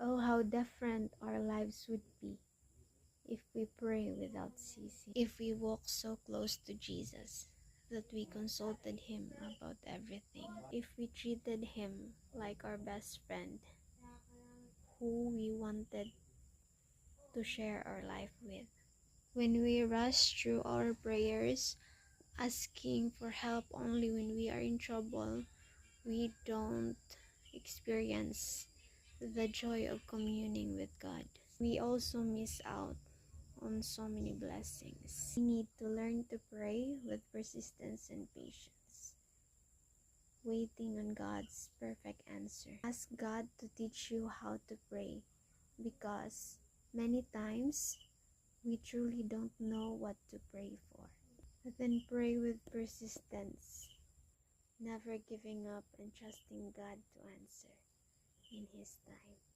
Oh, how different our lives would be if we pray without ceasing. If we walk so close to Jesus that we consulted him about everything. If we treated him like our best friend who we wanted to share our life with. When we rush through our prayers, asking for help only when we are in trouble, we don't experience the joy of communing with God. We also miss out on so many blessings. We need to learn to pray with persistence and patience, waiting on God's perfect answer. Ask God to teach you how to pray, because many times we truly don't know what to pray for. Then pray with persistence, never giving up and trusting God to answer in His time.